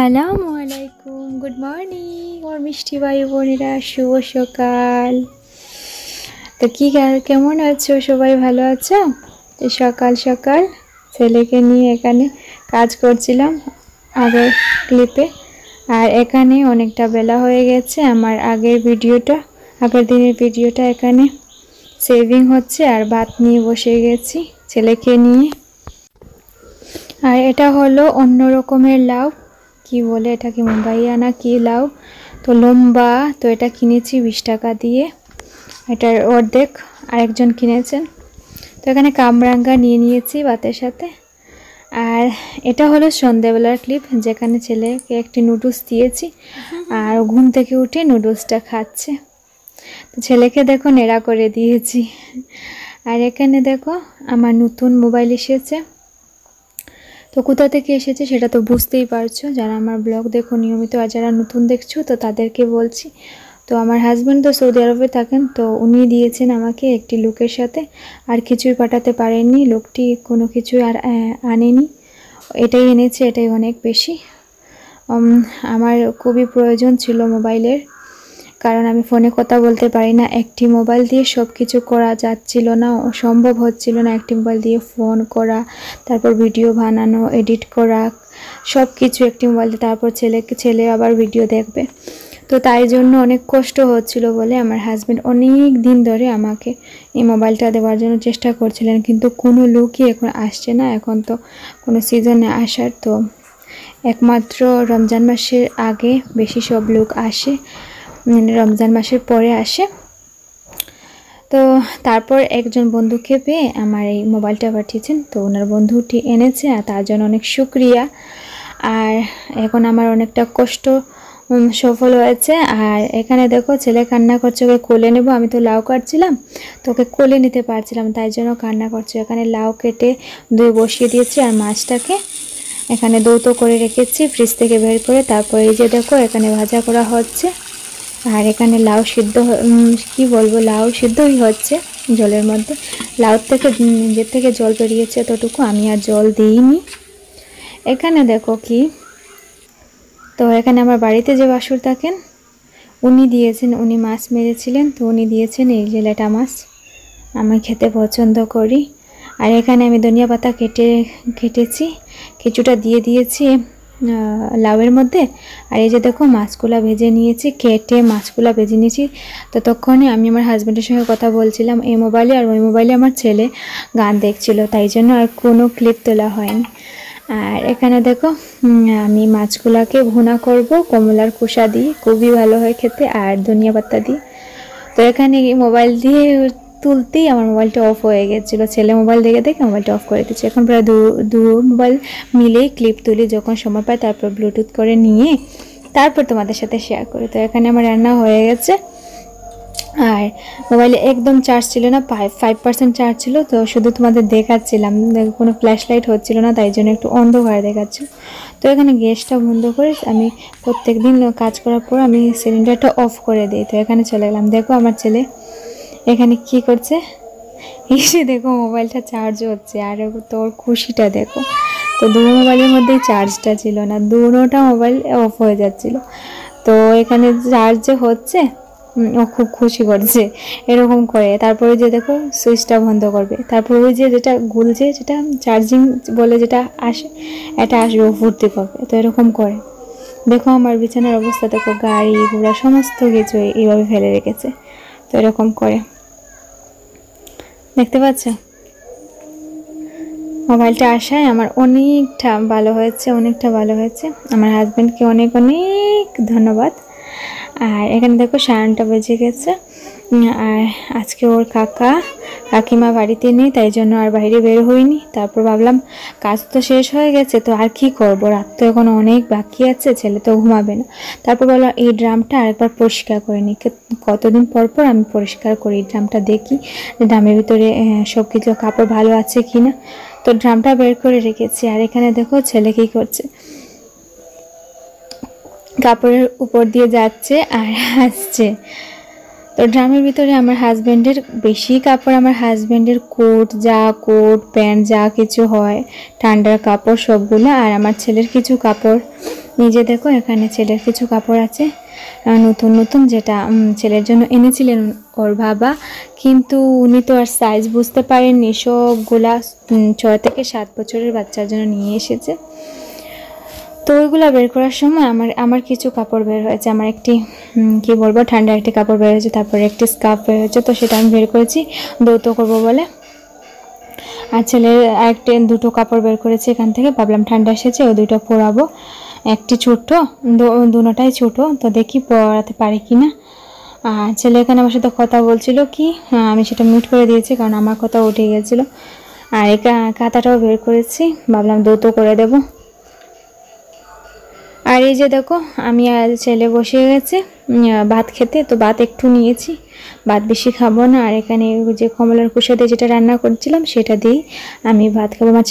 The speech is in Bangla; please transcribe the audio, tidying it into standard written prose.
আসসালামু আলাইকুম, গুড মর্নিং আমার মিষ্টি ভাই বোনেরা, শুভ সকাল। তো কেমন আছো সবাই? ভালো আছো? তো সকাল সকাল ছেলেকে নিয়ে এখানে কাজ করছিলাম আগের ক্লিপে, আর এখানে অনেকটা বেলা হয়ে গেছে। আমার আগের দিনের ভিডিওটা এখানে সেভিং হচ্ছে, আর ভাত নিয়ে বসে গেছি ছেলেকে নিয়ে। আর এটা হলো অন্য রকমের লাউ, কি বলে এটাকে, মুম্বাইয়া না কি লাউ, তো লম্বা। তো এটা কিনেছি 20 টাকা দিয়ে, এটার অর্ধেক আরেকজন কিনেছেন। তো এখানে কামরাঙ্গা নিয়ে নিয়েছি ভাতের সাথে। আর এটা হলো সন্ধ্যাবেলার ক্লিপ, যেখানে ছেলেকে একটি নুডলস দিয়েছি আর ঘুম থেকে উঠে নুডলসটা খাচ্ছে। তো ছেলেকে দেখো নেড়া করে দিয়েছি। আর এখানে দেখো আমার নতুন মোবাইল এসেছে। তো কোথা থেকে এসেছে সেটা তো বুঝতেই পারছো যারা আমার ব্লগ দেখো নিয়মিত, আর যারা নতুন দেখছো তো তাদেরকে বলছি। তো আমার হাজব্যান্ড তো সৌদি আরবে থাকেন, তো উনি দিয়েছেন আমাকে একটি লোকের সাথে, আর কিছুই পাঠাতে পারেননি লোকটি, কোনো কিছুই আর আনেনি, এটাই এনেছে, এটাই অনেক বেশি। আমার খুবই প্রয়োজন ছিল মোবাইলের, কারণ আমি ফোনে কথা বলতে পারি না। একটি মোবাইল দিয়ে সব কিছু করা যাচ্ছিল না, সম্ভব হচ্ছিল না একটি মোবাইল দিয়ে ফোন করা, তারপর ভিডিও বানানো, এডিট করা, সব কিছু একটি মোবাইল দিয়ে। তারপর ছেলে আবার ভিডিও দেখবে, তো তাই জন্য অনেক কষ্ট হচ্ছিল বলে আমার হাজব্যান্ড অনেক দিন ধরে আমাকে এই মোবাইলটা দেওয়ার জন্য চেষ্টা করছিলেন, কিন্তু কোনো লোকই এখন আসছে না। এখন তো কোনো সিজনে আসার, তো একমাত্র রমজান মাসের আগে বেশি সব লোক আসে, রমজান মাসের পরে আসে। তো তারপর একজন বন্ধুকে পেয়ে আমার এই মোবাইলটা পাঠিয়েছেন, তো ওনার বন্ধুটি এনেছে, আর তার জন্য অনেক শুকরিয়া। আর এখন আমার অনেকটা কষ্ট সফল হয়েছে। আর এখানে দেখো ছেলে কান্না করছে, ওকে কোলে নেবো, আমি তো লাউ কাটছিলাম, তো ওকে কোলে নিতে পারছিলাম, তাই জন্য কান্না করছে। এখানে লাউ কেটে ধুয়ে বসিয়ে দিয়েছি, আর মাছটাকে এখানে দৌতো করে রেখেছি ফ্রিজ থেকে বের করে। তারপর এই যে দেখো এখানে ভাজা করা হচ্ছে, আর এখানে লাউ সিদ্ধ, কি বলবো, লাউ সিদ্ধই হচ্ছে জলের মধ্যে। লাউ থেকে নিজের থেকে জল বেরিয়েছে এতটুকু, আমি আর জল দিইনি। এখানে দেখো কি, তো এখানে আমার বাড়িতে যে বাসুর থাকেন উনি দিয়েছেন, উনি মাছ মেরেছিলেন, তো উনি দিয়েছেন এই যে লেটা মাছ, আমি খেতে পছন্দ করি। আর এখানে আমি ধনিয়া পাতা কেটেছি, কিছুটা দিয়ে দিয়েছি লাউয়ের মধ্যে। আর এই যে দেখো মাছগুলা ভেজে নিয়েছি, কেটে মাছগুলা ভেজে নিয়েছি। ততক্ষণে আমি আমার হাজব্যান্ডের সঙ্গে কথা বলছিলাম এই মোবাইলে, আর ওই মোবাইলে আমার ছেলে গান দেখছিল, তাই জন্য আর কোনো ক্লিপ তোলা হয়নি। আর এখানে দেখো আমি মাছগুলাকে ভুনা করব কমলার খোসা দিয়ে, খুবই ভালো হয় খেতে, আর ধনিয়া পাতা দিয়ে। তো এখানে মোবাইল দিয়ে তুলতেই আমার মোবাইলটা অফ হয়ে গেছিলো, ছেলে মোবাইল দেখে মোবাইলটা অফ করে দিচ্ছি। এখন প্রায় দু মোবাইল মিলেই ক্লিপ তুলি যখন সময় পাই, তারপর ব্লুটুথ করে নিয়ে তারপর তোমাদের সাথে শেয়ার করি। তো এখানে আমার রান্না হয়ে গেছে, আর মোবাইলে একদম চার্জ ছিল না, 5% চার্জ ছিল, তো শুধু তোমাদের দেখাচ্ছিলাম, কোনো ফ্ল্যাশ লাইট হচ্ছিল না, তাই জন্য একটু অন্ধকারে দেখাচ্ছিল। তো এখানে গ্যাসটা বন্ধ করে আমি প্রত্যেক দিন কাজ করার পর আমি সিলিন্ডারটা অফ করে দিই। তো এখানে চলে গেলাম, দেখো আমার ছেলে এখানে কি করছে, এসে দেখো মোবাইলটা চার্জ হচ্ছে, আর তোর খুশিটা দেখো। তো দুটো মোবাইলের মধ্যেই চার্জটা ছিল না, দুটোটা মোবাইল অফ হয়ে যাচ্ছিল। তো এখানে চার্জ যে হচ্ছে, ও খুব খুশি করছে এরকম করে। তারপরে যে দেখো সুইচটা বন্ধ করবে, তারপর ওই যে যেটা গুলছে, যেটা চার্জিং বলে, যেটা আসে, এটা আসবে, ও ফুর্তি করবে। তো এরকম করে দেখো আমার বিছানার অবস্থা দেখো, গাড়ি ঘোড়া সমস্ত কিছু এইভাবে ফেলে রেখেছে। তো এরকম করে দেখতে পাচ্ছ, মোবাইলটা আসায় আমার অনেকটা ভালো হয়েছে, অনেকটা ভালো হয়েছে। আমার হাজব্যান্ডকে অনেক অনেক ধন্যবাদ। আর এখানে দেখো 9:30 বেজে গেছে, আর আজকে ওর কাকিমা বাড়িতে নেই, তাই জন্য আর বাইরে বের হইনি। তারপর ভাবলাম কাজ তো শেষ হয়ে গেছে, তো আর কি করব, রাত তো এখন অনেক বাকি আছে, ছেলে তো ঘুমাবে না। তারপর বললাম এই ড্রামটা আরেকবার পরিষ্কার করে নিই, কতদিন পর পর আমি পরিষ্কার করি ড্রামটা, দেখি যে ড্রামের ভিতরে সব কিছু কাপড় ভালো আছে কিনা। তো ড্রামটা বের করে রেখেছি। আর এখানে দেখো ছেলে কি করছে, কাপড়ের উপর দিয়ে যাচ্ছে আর আসছে। তো ড্রামের ভিতরে আমার হাজব্যান্ডের বেশি কাপড়, আমার হাজব্যান্ডের কোট প্যান্ট যা কিছু হয় ঠান্ডার কাপড় সবগুলো, আর আমার ছেলের কিছু কাপড় এই যে দেখো এখানে ছেলের কিছু কাপড় আছে নতুন নতুন, যেটা ছেলের জন্য এনেছিলেন ওর বাবা, কিন্তু উনি তো আর সাইজ বুঝতে পারেননি, সবগুলা 6 থেকে 7 বছরের বাচ্চার জন্য নিয়ে এসেছে। তো ওইগুলো বের করার সময় আমার কিছু কাপড় বের হয়েছে, আমার একটি কি বলবো ঠান্ডা একটি কাপড় বের হয়েছে, তারপরে একটি স্কার্ফ বের হয়েছে, তো সেটা আমি বের করেছি দৌত করবো বলে। আর ছেলের আরেকটি দুটো কাপড় বের করেছি এখান থেকে, ভাবলাম ঠান্ডা এসেছে ওই দুটো পরাবো, একটি ছোট, দুটোটাই ছোট, তো দেখি পরাতে পারি কি না। আর ছেলে এখানে আমার সাথে কথা বলছিল কি, আমি সেটা মিউট করে দিয়েছি কারণ আমার কথা উঠে গেছিলো। আর এই কাঁথাটাও বের করেছি, ভাবলাম দৌত করে দেব। আর এই যে দেখো আমি আর ছেলে বসে গেছে ভাত খেতে, তো ভাত একটু নিয়েছি, ভাত বেশি খাবো না। আর এখানে যে কমলার খোসা দিয়ে যেটা রান্না করছিলাম সেটা দিয়েই আমি ভাত খাবো। আমার